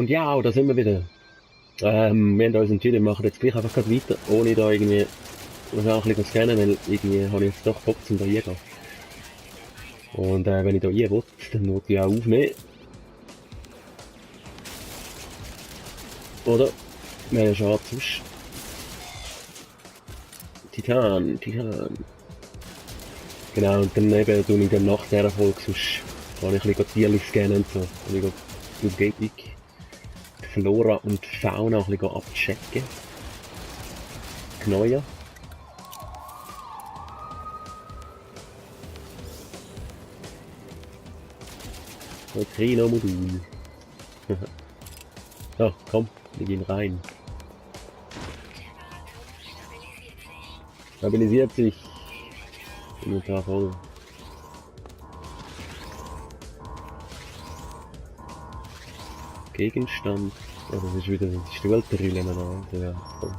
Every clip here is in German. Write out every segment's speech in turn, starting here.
Und ja, da sind wir wieder. Wir haben uns entschieden, wir machen jetzt gleich einfach gerade weiter, ohne da irgendwie noch ein bisschen scannen, weil irgendwie habe ich jetzt doch Bock zum da reingehen. Und wenn ich da rein will, dann will ich auch aufnehmen. Oder? Wäre ja schade sonst. Titan. Genau, und dann eben tue ich dann nach dieser Folge, sonst kann ich ein bisschen Tierchen scannen und so. Und ich gehe die Umgebung, die Flora und die Fauna ein bisschen abchecken. Genau. Neutrino-Modul. Ja, komm, wir gehen rein. Stabilisiert sich. Inventar voll. Gegenstand. Oh, das ist wieder die Stuhltrille da. Ja, voll.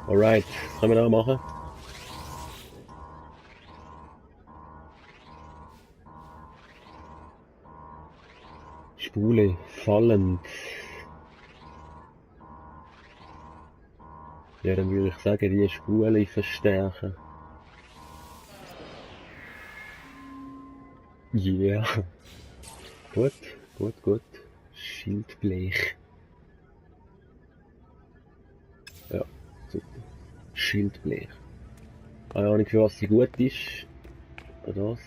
Alright, was können wir da machen? Spule, fallend. Ja, dann würde ich sagen, die Spule verstärken. Yeah. Gut. Schildblech. Ja, super. Schildblech. Keine Ahnung, für was sie gut ist. Oder das?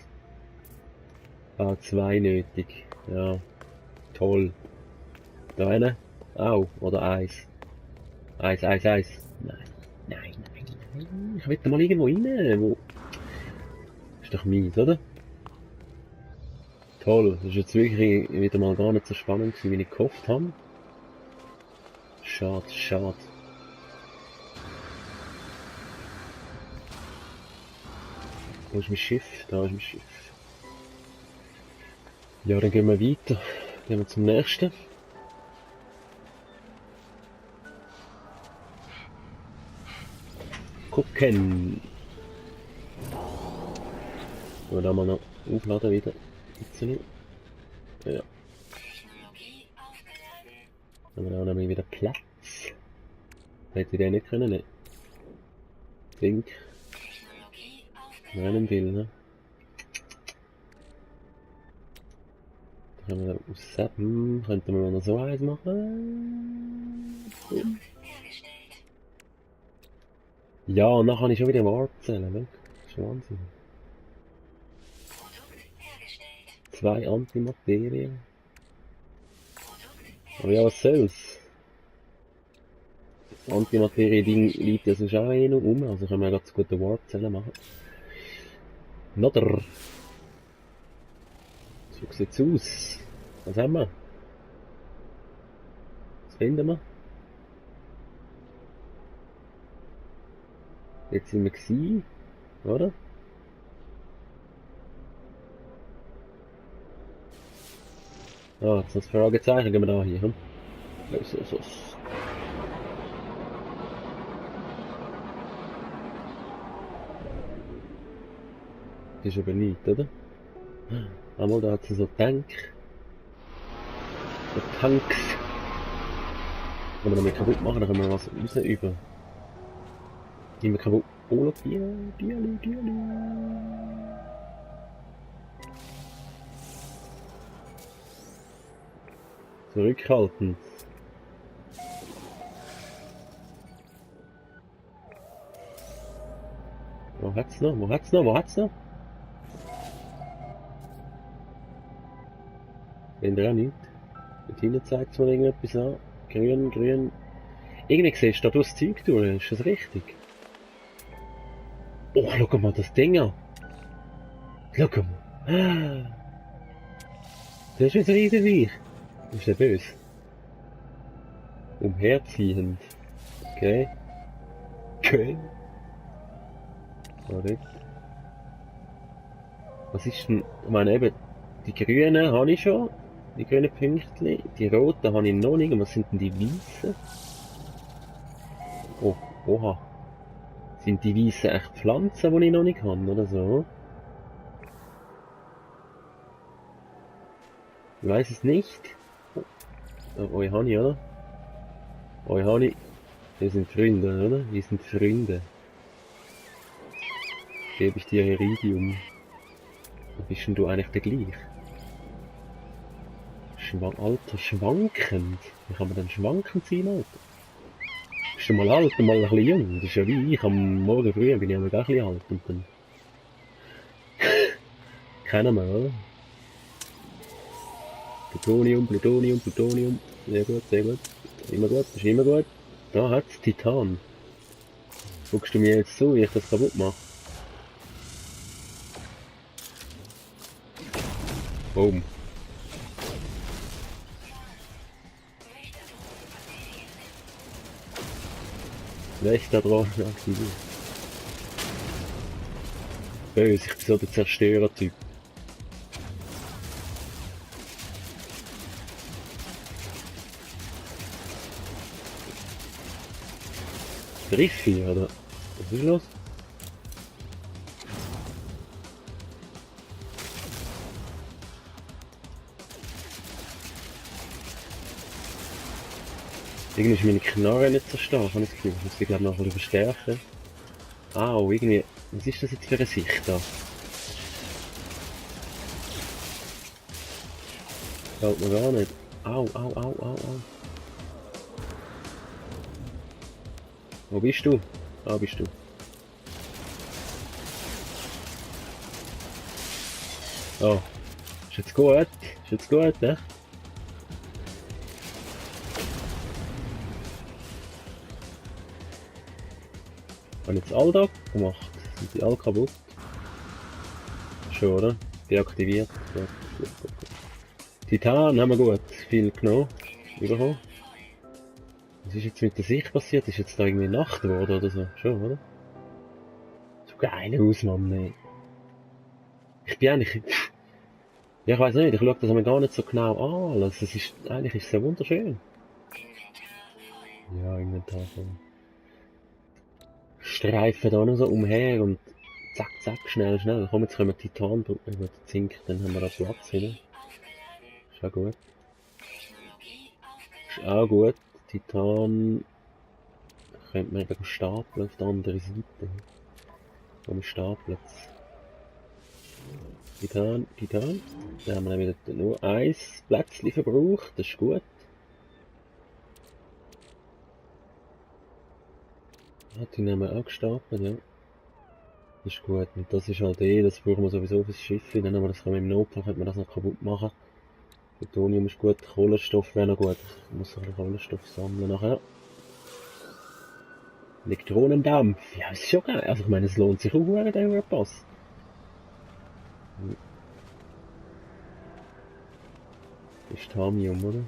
Ah, 2 nötig. Ja, toll. Da eine? Auch. Oder 1. 1. Nein. Ich will da mal irgendwo rein. Wo? Ist doch mies, oder? Toll. Das ist jetzt wirklich wieder mal gar nicht so spannend gewesen, wie ich gehofft habe. Schade. Wo ist mein Schiff? Da ist mein Schiff. Ja, dann gehen wir weiter. Gehen wir zum nächsten. Gucken. Und dann mal noch aufladen wieder. Ja. Dann haben wir auch noch mal wieder Platz. Hätte ich den nicht können, ne? Link. Meinen will, ne? Da können wir aus Seppen, könnten wir noch so eins machen. Ja, und dann kann ich schon wieder Warp zählen, ne? Das ist Wahnsinn. 2 Antimaterien. Aber ja, was soll's? Das Antimaterie-Ding liegt ja sonst auch eh noch um, also können wir ja ganz gute Warp-Zellen machen. Nodder. So sieht's aus. Was haben wir? Was finden wir? Jetzt sind wir gewesen, oder? Ah, jetzt das Fragezeichen gehen wir da hier. Hm? So. Das ist aber nichts, oder? Einmal da hat es so Tanks. Wenn wir damit kaputt machen, dann können wir was raus über. Nehmen wir kaputt. Oh, Bierli. Zurückhaltend. Wo hat's noch? Wenn der auch nicht. Dort hinten zeigt es mir irgendetwas an. Grün. Irgendwie siehst du da durchs Zeug durch, ist das richtig? Oh, schau mal das Ding an. Schau mal. Das ist jetzt riesig. Ist der böse? Umherziehend. Okay. Warte. Was ist denn? Ich meine eben, die grünen habe ich schon. Die grünen Pünktchen. Die roten habe ich noch nicht. Und was sind denn die weißen? Oh, oha. Sind die weißen echt Pflanzen, die ich noch nicht habe, oder so? Ich weiß es nicht. Euch habe ich, oder? Euch habe ich. Wir sind Freunde, oder? Wir sind Freunde. Gebe ich dir Iridium. Bist denn du eigentlich der gleich? Alter, schwankend. Wie kann man denn schwankend sein, Alter? Bist du mal alt und mal ein bisschen jung? Das ist ja wie ich. Am Morgen früh bin ich aber auch ein bisschen alt. Und dann... Keiner mehr, oder? Plutonium, Plutonium, Plutonium. Sehr gut, sehr gut. Immer gut, ist immer gut. Da hat's Titan. Guckst du mir jetzt zu, wie ich das kaputt mache? Boom. Wächter dran aktiviert. Böse, ich bin so der Zerstörer-Typ. Griffi, oder? Was ist los? Irgendwie ist meine Knarre nicht so stark, habe ich das Gefühl. Ich muss sie glaube noch ein bisschen verstärken. Au, irgendwie... Was ist das jetzt für eine Sicht da? Fällt mir gar nicht. Au, au, au, au, au. Wo bist du? Da bist du. Oh. Ist jetzt gut? Ist jetzt gut, ne? Habe ich jetzt alle da gemacht? Sind die alle kaputt? Schon, oder? Deaktiviert. Gut, gut, gut, gut. Titan haben wir gut. Viel genommen. Überkommen. Was ist jetzt mit der Sicht passiert? Ist jetzt da irgendwie Nacht geworden oder so? Schon, oder? So geil aus, Mann, ey. Ich bin eigentlich... Ja, ich weiß nicht, ich schaue das mir gar nicht so genau an. Also, es ist, eigentlich ist es ja wunderschön. Ja, Inventar voll. Streifen da noch so umher und zack, zack, schnell, schnell. Komm, jetzt können wir Titan drücken, gut, Zink, dann haben wir da Platz, oder? Ist auch gut. Ist auch gut. Titan könnte man eben stapeln auf der anderen Seite. Warum stapelt es? Titan, Titan. Dann haben wir wieder nur ein Plätzchen verbraucht, das ist gut. Ah, die haben wir auch gestapelt, ja. Das ist gut. Und das ist halt das brauchen wir sowieso fürs Schiff. Dann haben wir das im Notfall, könnte man das noch kaputt machen. Plutonium ist gut, Kohlenstoff wäre noch gut. Ich muss noch ein bisschen Kohlenstoff sammeln nachher. Elektronendampf, ja, ist schon geil. Also ich meine, es lohnt sich auch, wenn der passt. Das ist Tamium, oder?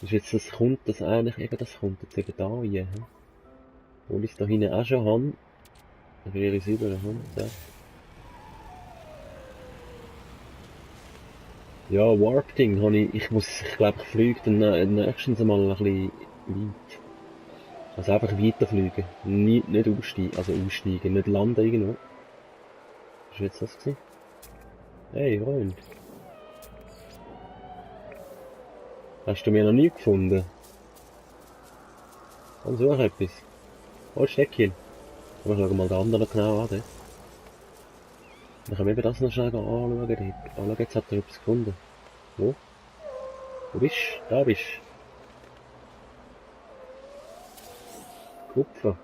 Ist jetzt das kommt, das eigentlich eben, das kommt jetzt eben da rein. He? Obwohl ich es da hinten auch schon habe. Dann wäre ich es über, ja. Ja, Warp-Ding habe ich glaube, ich fliege dann nächstens mal ein bisschen weit. Also einfach weiterfliegen. Nicht aussteigen, also aussteigen, nicht landen irgendwo. Was war jetzt das gewesen? Hey, Freund. Hast du mir noch nie gefunden? Komm, such etwas. Oh, Steckchen. Aber schauen wir mal den anderen genau an, dort. Dann können wir eben das noch schnell anschauen. Schau, jetzt hat er etwas gefunden. Wo? Wo bist du? Da bist du. Kupfer.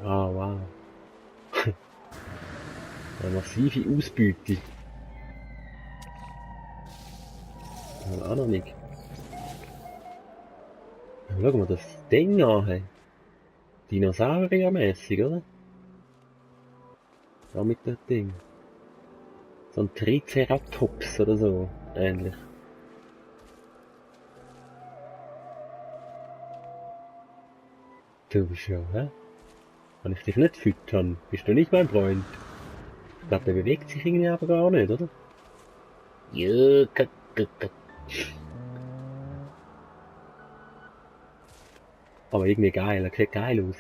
Ah, wow. Eine massive Ausbeute. Ja, auch noch nicht. Schau mal das Ding an. Hey. Dinosauriermäßig, oder? Da mit dem Ding. So ein Triceratops oder so. Ähnlich. Du bist ja, hä? Kann ich dich nicht füttern? Bist du nicht mein Freund? Ich glaube, der bewegt sich irgendwie aber gar nicht, oder? Ja, aber irgendwie geil, er sieht geil aus.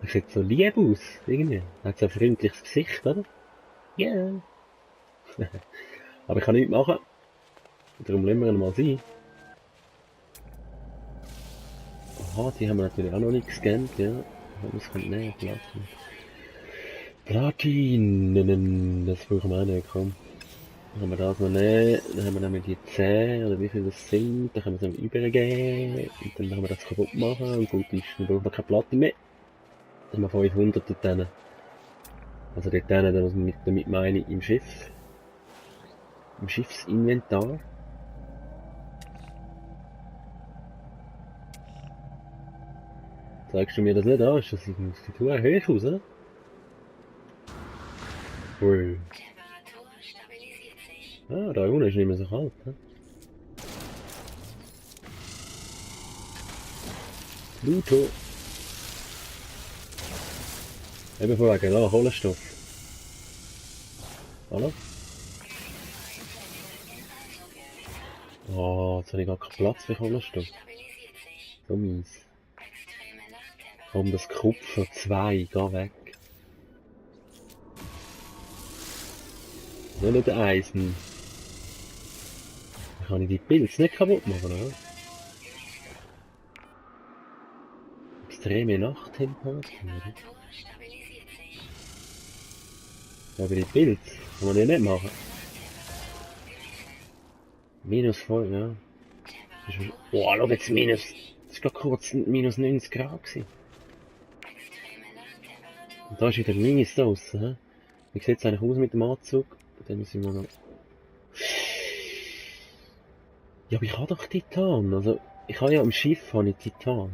Er sieht so lieb aus, irgendwie. Er hat so ein freundliches Gesicht, oder? Ja. Yeah. Aber ich kann nichts machen. Darum lassen wir ihn mal sein. Aha, die haben wir natürlich auch noch nicht gescannt, ja. Das kommt näher, Platin. Das brauchen wir auch nicht, komm. Dann haben wir das noch nehmen, dann haben wir nämlich die 10, oder wie viel das sind, dann können wir es dann übergeben, und dann machen wir das kaputt machen, und gut ist, dann brauchen wir keine Platte mehr. Dann haben wir 500 dort hinten. Also dort hinten, damit meine ich im Schiff. Im Schiffsinventar. Zeigst du mir das nicht an? Ist das sieht hoch aus, oder? Ui. Ah, da unten ist nicht mehr so kalt, ne? Pluto. Eben von wegen, da, Kohlenstoff. Hallo? Oh, jetzt habe ich gar keinen Platz für Kohlenstoff. So mies. Komm, das Kupfer 2, geh weg. Nicht der Eisen. Dann kann ich die Pilze nicht kaputt machen, oder? Extreme Nachttemperatur. Ja, aber die Pilze kann man ja nicht machen. Minus voll, ja. Boah, schau jetzt minus. Das war kurz minus 90 Grad gewesen. Und da ist wieder mies draussen, hä? Wie sieht es eigentlich aus mit dem Anzug? Dann müssen wir noch... Ja, aber ich habe doch Titan. Also, ich habe ja am Schiff habe ich Titan.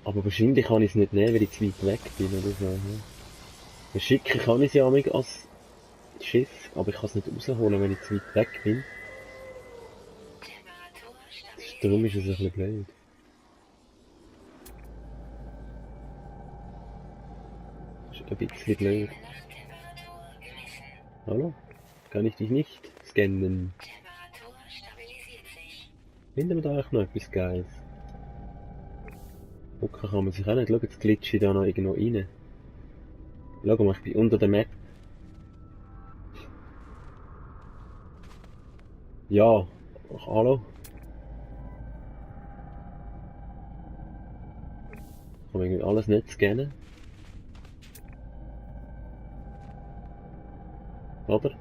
Aber wahrscheinlich kann ich es nicht nehmen, weil ich zu weit weg bin oder so. Ja. Schicken kann ich es ja auch als Schiff, aber ich kann es nicht rausholen, wenn ich zu weit weg bin. Darum ist es ein bisschen blöd. Das ist ein bisschen blöd. Hallo? Kann ich dich nicht scannen? Finden wir da eigentlich noch etwas Geiles? Gucken kann man sich auch nicht. Schau, jetzt glitsche ich da noch irgendwo rein. Schau mal, ich bin unter der Map. Ja, ach, hallo? Kann man irgendwie alles nicht scannen? Oder?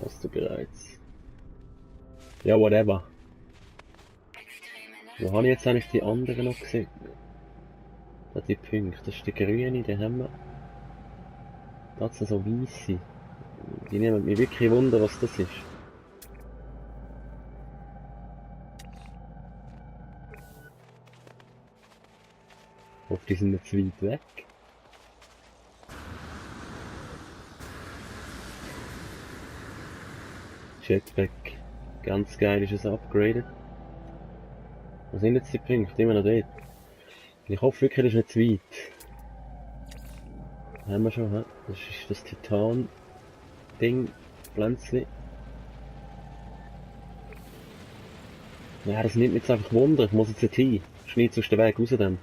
Hast du bereits? Ja, whatever. Wo habe ich jetzt eigentlich die anderen noch gesehen? Da die Punkte, das ist der grüne, den haben wir. Das sind so weisse. Die nehmen mich wirklich Wunder, was das ist. Ich hoffe, die sind nicht zu weit weg. Jetpack. Ganz geil ist es upgraded. Wo sind jetzt die Punkte? Immer noch dort. Ich hoffe wirklich, das ist nicht zu weit. Haben wir schon, he? Das ist das Titan-Ding. Pflänzli. Ja, das nimmt mich jetzt einfach Wunder. Ich muss jetzt nicht hin. Schneid aus dem Weg raus dann.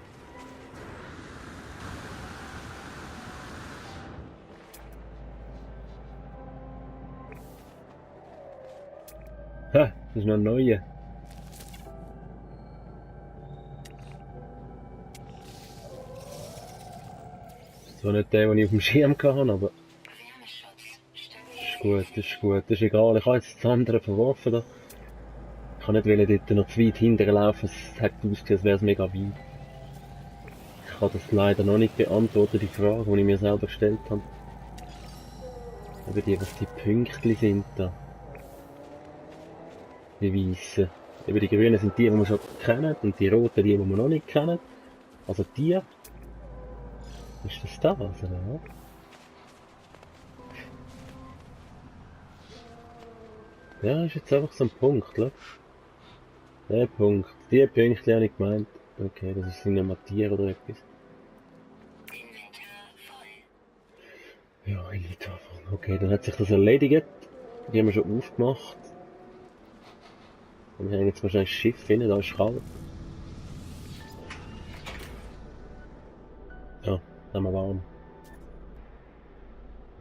Ha, das ist noch ein neuer. Das ist zwar nicht der, den ich auf dem Schirm hatte, aber... Das ist gut, das ist egal. Ich habe jetzt das andere verworfen da. Ich kann nicht dort noch zu weit hinterher laufen, es hat ausgesehen, als wäre es mega weit. Ich kann das leider noch nicht beantworten, die Frage, die ich mir selber gestellt habe. Aber was die Pünktchen sind da. Die weißen. Eben die grünen sind die wir schon kennen und die roten die wir noch nicht kennen. Also die. Ist das da? Also, ja. Ja, ist jetzt einfach so ein Punkt, schau. Der Punkt. Die Pünktchen habe ich gemeint. Okay, das ist ein Mattier oder etwas. Ja, Inventar voll. Okay, dann hat sich das erledigt. Die haben wir schon aufgemacht. Und wir haben jetzt wahrscheinlich das Schiff hin, da ist kalt. Ja, haben wir warm.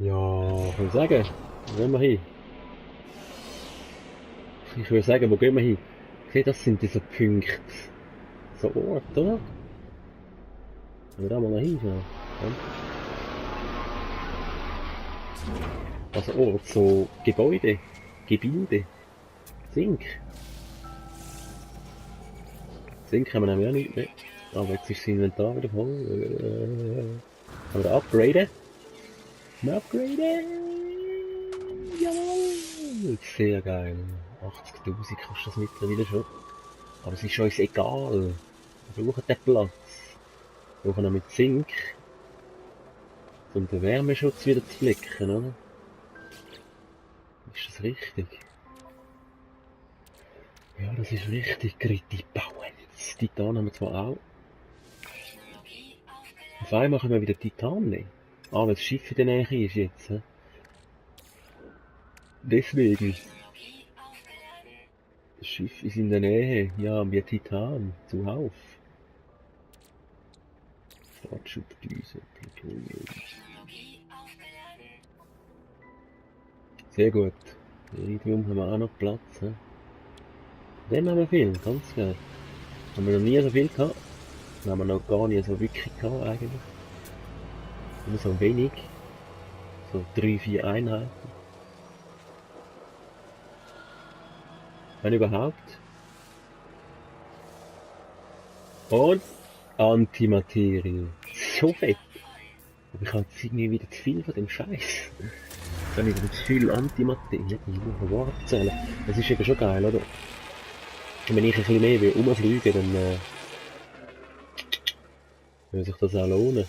Ja, ich würde sagen, wo gehen wir hin? Ich würde sagen, wo gehen wir hin? Okay, das sind diese Punkte. So Orte, oder? Wenn wir da mal noch hinschauen. Also Ort, so Gebäude, Gebilde. Zink. Zink haben wir nämlich auch nicht mehr. Aber jetzt ist das Inventar wieder voll. Kann man da upgraden? Kann man upgraden? Jawohl! Sehr geil. 80.000 kostet das mittlerweile schon. Aber es ist uns egal. Wir brauchen den Platz. Wir brauchen noch mit Zink, um den Wärmeschutz wieder zu flicken, oder? Ist das richtig? Ja, das ist richtig. Gritti bauen. Das Titan haben wir zwar auch. Auf einmal können wir wieder Titan nehmen. Ah, weil das Schiff in der Nähe ist jetzt. He? Deswegen. Das Schiff ist in der Nähe. Ja, wir Titan. Zuhauf. Startschubdüse. Plutonium. Sehr gut. Iridium haben wir auch noch Platz. He? Dem haben wir viel, ganz geil. Haben wir noch nie so viel gehabt. Haben wir noch gar nie so wirklich gehabt eigentlich. Nur so wenig. So 3-4 Einheiten. Wenn überhaupt. Und Antimaterie. So fett. Aber ich habe jetzt irgendwie wieder zu viel von dem Scheiß. Dann wieder zu viel Antimaterie. Ich muss Wort zählen. Das ist eben schon geil, oder? Und wenn ich ein bisschen mehr will rumfliegen, dann würde sich das auch lohnen.